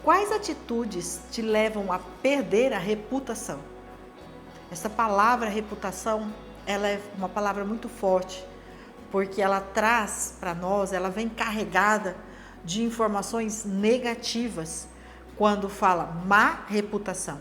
Quais atitudes te levam a perder a reputação? Essa palavra reputação, ela é uma palavra muito forte, porque ela traz para nós, ela vem carregada de informações negativas quando fala má reputação.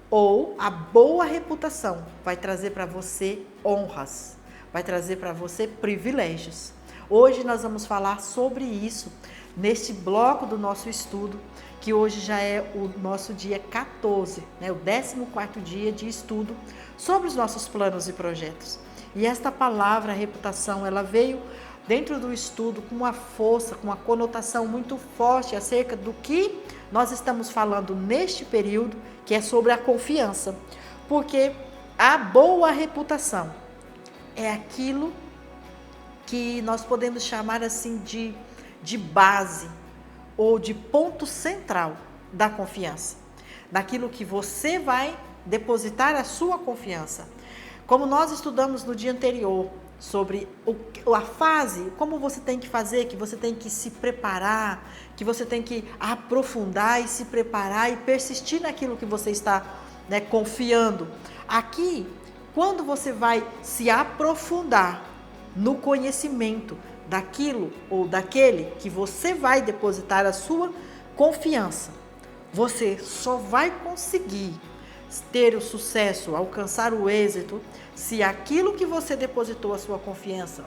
Ou a boa reputação vai trazer para você honras, vai trazer para você privilégios. Hoje nós vamos falar sobre isso neste bloco do nosso estudo, que hoje já é o nosso dia 14, né, o 14º dia de estudo sobre os nossos planos e projetos. E esta palavra reputação, ela veio dentro do estudo com uma força, com uma conotação muito forte acerca do que nós estamos falando neste período, que é sobre a confiança. Porque a boa reputação é aquilo que nós podemos chamar assim de base ou de ponto central da confiança, daquilo que você vai depositar a sua confiança. Como nós estudamos no dia anterior sobre a fase, como você tem que fazer, que você tem que se preparar, que você tem que aprofundar e se preparar e persistir naquilo que você está, né, confiando. Aqui, quando você vai se aprofundar no conhecimento daquilo ou daquele que você vai depositar a sua confiança, você só vai conseguir ter o sucesso, alcançar o êxito, se aquilo que você depositou a sua confiança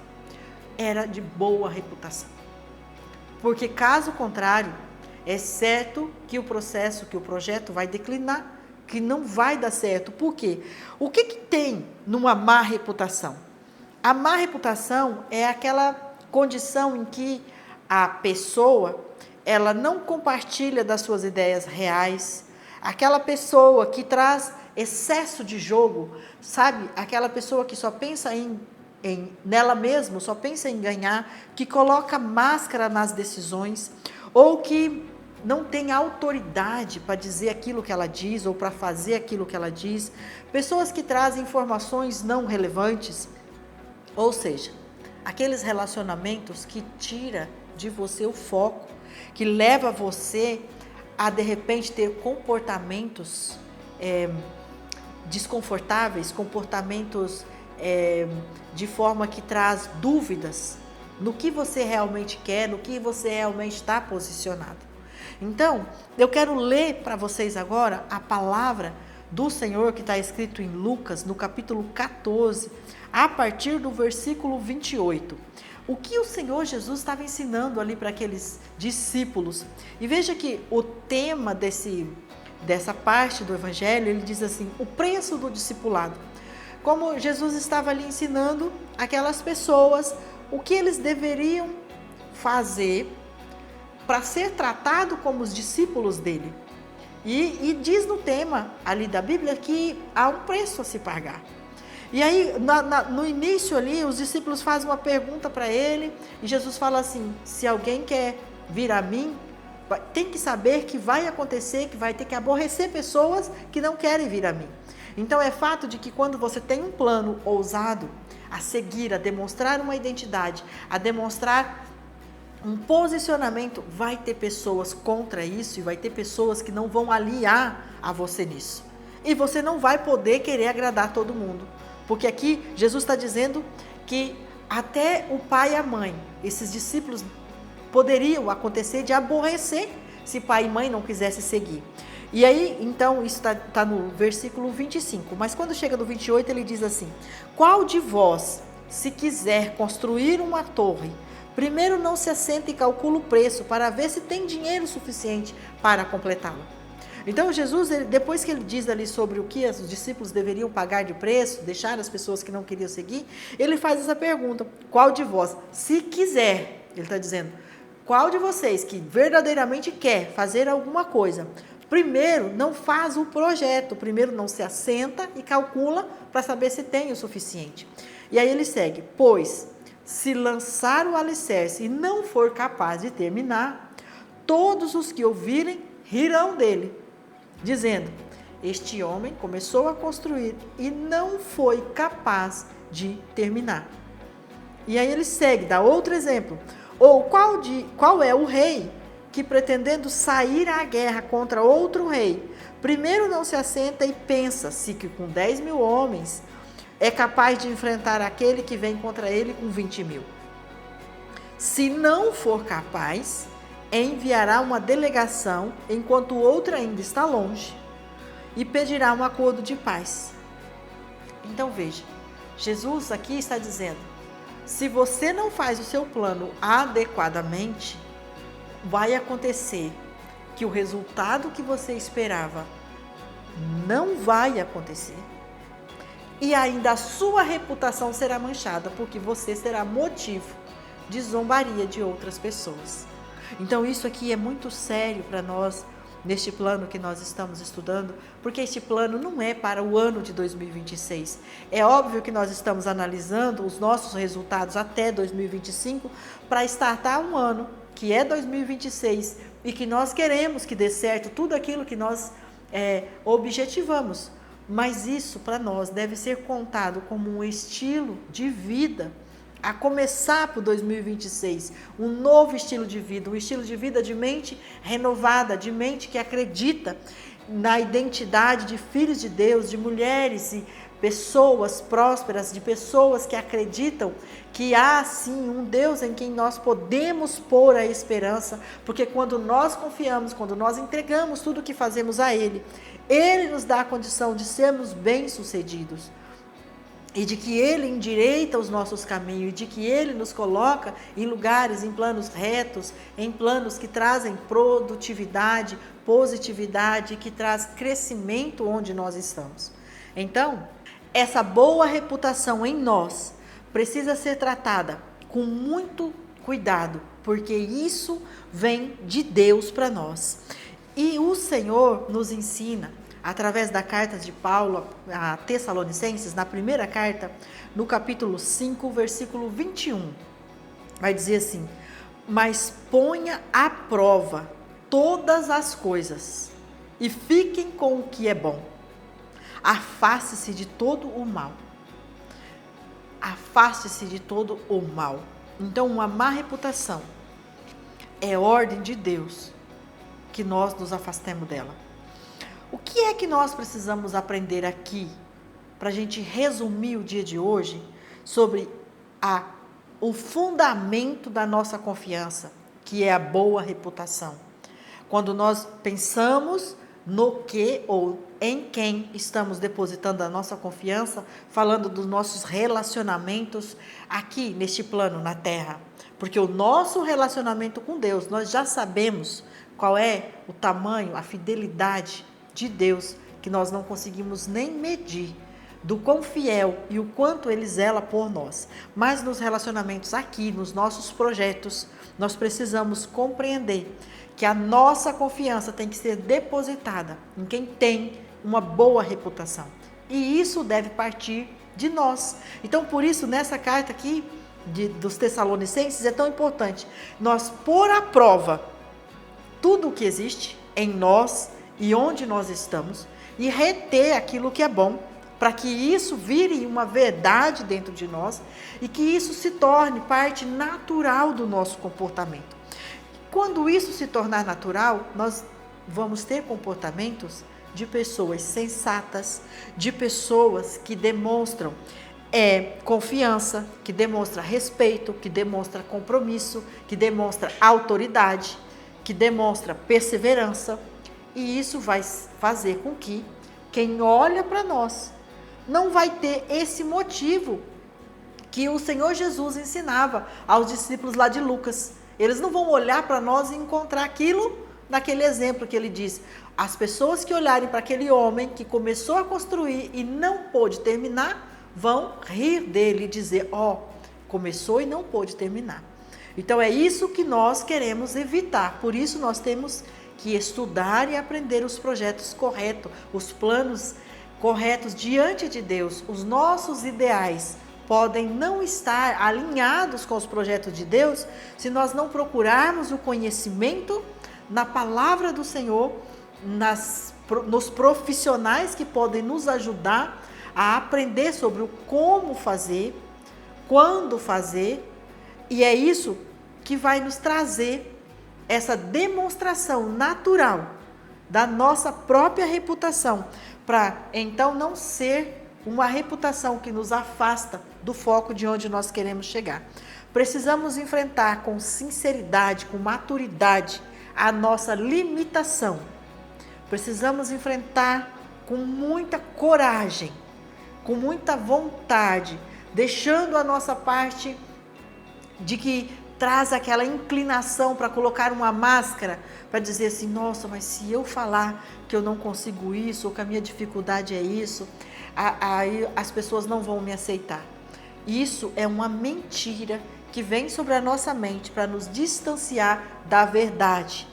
era de boa reputação. Porque caso contrário, é certo que o processo, que o projeto vai declinar, que não vai dar certo. Por quê? O que tem numa má reputação? A má reputação é aquela condição em que a pessoa, ela não compartilha das suas ideias reais, aquela pessoa que traz excesso de jogo, sabe? Aquela pessoa que só pensa nela mesma, só pensa em ganhar, que coloca máscara nas decisões, ou que não tem autoridade para dizer aquilo que ela diz, ou para fazer aquilo que ela diz. Pessoas que trazem informações não relevantes, ou seja, aqueles relacionamentos que tira de você o foco, que leva você a de repente ter comportamentos desconfortáveis, comportamentos de forma que traz dúvidas no que você realmente quer, no que você realmente está posicionado. Então, eu quero ler para vocês agora a palavra do Senhor que está escrito em Lucas, no capítulo 14, a partir do versículo 28. O que o Senhor Jesus estava ensinando ali para aqueles discípulos. E veja que o tema dessa parte do Evangelho, ele diz assim, o preço do discipulado. Como Jesus estava ali ensinando aquelas pessoas o que eles deveriam fazer para ser tratado como os discípulos dele. E diz no tema ali da Bíblia que há um preço a se pagar. E aí, no início ali, os discípulos fazem uma pergunta para ele, e Jesus fala assim, se alguém quer vir a mim, tem que saber que vai acontecer, que vai ter que aborrecer pessoas que não querem vir a mim. Então, é fato de que quando você tem um plano ousado a seguir, a demonstrar uma identidade, a demonstrar um posicionamento, vai ter pessoas contra isso e vai ter pessoas que não vão aliar a você nisso. E você não vai poder querer agradar todo mundo. Porque aqui Jesus está dizendo que até o pai e a mãe, esses discípulos, poderiam acontecer de aborrecer se pai e mãe não quisessem seguir. E aí, então, isso está no versículo 25. Mas quando chega no 28, ele diz assim, qual de vós, se quiser construir uma torre, primeiro não se assenta e calcula o preço para ver se tem dinheiro suficiente para completá-la? Então, Jesus, depois que ele diz ali sobre o que os discípulos deveriam pagar de preço, deixar as pessoas que não queriam seguir, ele faz essa pergunta, qual de vós, se quiser, ele está dizendo, qual de vocês que verdadeiramente quer fazer alguma coisa, primeiro não faz o projeto, primeiro não se assenta e calcula para saber se tem o suficiente. E aí ele segue, pois se lançar o alicerce e não for capaz de terminar, todos os que ouvirem rirão dele, dizendo, este homem começou a construir e não foi capaz de terminar. E aí ele segue, dá outro exemplo. Ou qual é o rei que, pretendendo sair à guerra contra outro rei, primeiro não se assenta e pensa se que com 10.000 homens é capaz de enfrentar aquele que vem contra ele com 20.000. Se não for capaz, enviará uma delegação enquanto o outro ainda está longe e pedirá um acordo de paz. Então veja, Jesus aqui está dizendo, se você não faz o seu plano adequadamente, vai acontecer que o resultado que você esperava não vai acontecer. E ainda a sua reputação será manchada, porque você será motivo de zombaria de outras pessoas. Então isso aqui é muito sério para nós, neste plano que nós estamos estudando, porque este plano não é para o ano de 2026. É óbvio que nós estamos analisando os nossos resultados até 2025 para startar um ano, que é 2026, e que nós queremos que dê certo tudo aquilo que nós objetivamos. Mas isso para nós deve ser contado como um estilo de vida, a começar por 2026, um novo estilo de vida, um estilo de vida de mente renovada, de mente que acredita na identidade de filhos de Deus, de mulheres e pessoas prósperas, de pessoas que acreditam que há sim um Deus em quem nós podemos pôr a esperança, porque quando nós confiamos, quando nós entregamos tudo o que fazemos a Ele, Ele nos dá a condição de sermos bem-sucedidos. E de que Ele endireita os nossos caminhos, e de que Ele nos coloca em lugares, em planos retos, em planos que trazem produtividade, positividade, que traz crescimento onde nós estamos. Então, essa boa reputação em nós precisa ser tratada com muito cuidado, porque isso vem de Deus para nós. E o Senhor nos ensina, através da carta de Paulo a Tessalonicenses, na primeira carta, no capítulo 5, versículo 21, vai dizer assim, mas ponha à prova todas as coisas e fiquem com o que é bom. Afaste-se de todo o mal. Afaste-se de todo o mal. Então, uma má reputação é ordem de Deus que nós nos afastemos dela. O que é que nós precisamos aprender aqui, para a gente resumir o dia de hoje, sobre o fundamento da nossa confiança, que é a boa reputação? Quando nós pensamos no que ou em quem estamos depositando a nossa confiança, falando dos nossos relacionamentos aqui neste plano, na Terra. Porque o nosso relacionamento com Deus, nós já sabemos qual é o tamanho, a fidelidade de Deus, que nós não conseguimos nem medir, do quão fiel e o quanto Ele zela por nós. Mas nos relacionamentos aqui, nos nossos projetos, nós precisamos compreender que a nossa confiança tem que ser depositada em quem tem uma boa reputação. E isso deve partir de nós. Então, por isso, nessa carta aqui dos Tessalonicenses, é tão importante nós pôr à prova tudo o que existe em nós e onde nós estamos, e reter aquilo que é bom, para que isso vire uma verdade dentro de nós e que isso se torne parte natural do nosso comportamento. Quando isso se tornar natural, nós vamos ter comportamentos de pessoas sensatas, de pessoas que demonstram confiança, que demonstra respeito, que demonstra compromisso, que demonstra autoridade, que demonstra perseverança. E isso vai fazer com que quem olha para nós não vai ter esse motivo que o Senhor Jesus ensinava aos discípulos lá de Lucas. Eles não vão olhar para nós e encontrar aquilo naquele exemplo que ele diz. As pessoas que olharem para aquele homem que começou a construir e não pôde terminar, vão rir dele e dizer, começou e não pôde terminar. Então é isso que nós queremos evitar. Por isso nós temos que estudar e aprender os projetos corretos, os planos corretos diante de Deus. Os nossos ideais podem não estar alinhados com os projetos de Deus se nós não procurarmos o conhecimento na palavra do Senhor, nos profissionais que podem nos ajudar a aprender sobre o como fazer, quando fazer, e é isso que vai nos trazer essa demonstração natural da nossa própria reputação, para então não ser uma reputação que nos afasta do foco de onde nós queremos chegar. Precisamos enfrentar com sinceridade, com maturidade, a nossa limitação. Precisamos enfrentar com muita coragem, com muita vontade, deixando a nossa parte de que traz aquela inclinação para colocar uma máscara, para dizer assim, nossa, mas se eu falar que eu não consigo isso, ou que a minha dificuldade é isso, aí as pessoas não vão me aceitar. Isso é uma mentira que vem sobre a nossa mente para nos distanciar da verdade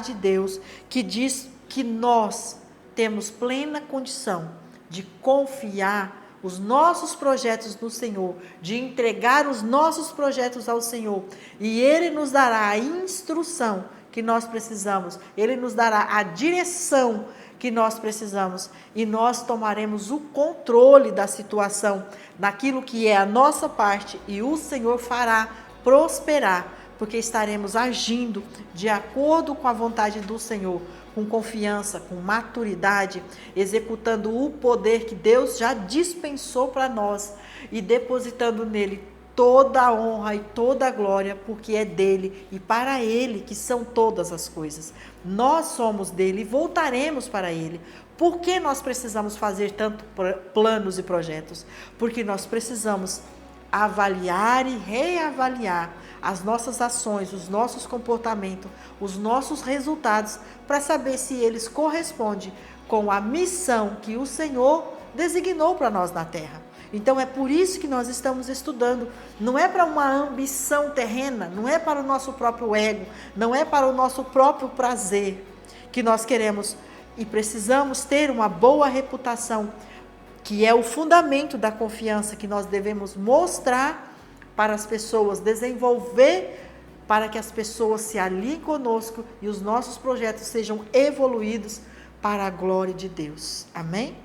de Deus, que diz que nós temos plena condição de confiar os nossos projetos no Senhor, de entregar os nossos projetos ao Senhor, e Ele nos dará a instrução que nós precisamos, Ele nos dará a direção que nós precisamos, e nós tomaremos o controle da situação, naquilo que é a nossa parte, e o Senhor fará prosperar, porque estaremos agindo de acordo com a vontade do Senhor, com confiança, com maturidade, executando o poder que Deus já dispensou para nós e depositando nele toda a honra e toda a glória, porque é dele e para ele que são todas as coisas. Nós somos dele e voltaremos para ele. Por que nós precisamos fazer tanto planos e projetos? Porque nós precisamos avaliar e reavaliar as nossas ações, os nossos comportamentos, os nossos resultados, para saber se eles correspondem com a missão que o Senhor designou para nós na terra. Então é por isso que nós estamos estudando. Não é para uma ambição terrena, não é para o nosso próprio ego, não é para o nosso próprio prazer que nós queremos e precisamos ter uma boa reputação, que é o fundamento da confiança que nós devemos mostrar para as pessoas, desenvolver para que as pessoas se aliem conosco e os nossos projetos sejam evoluídos para a glória de Deus. Amém?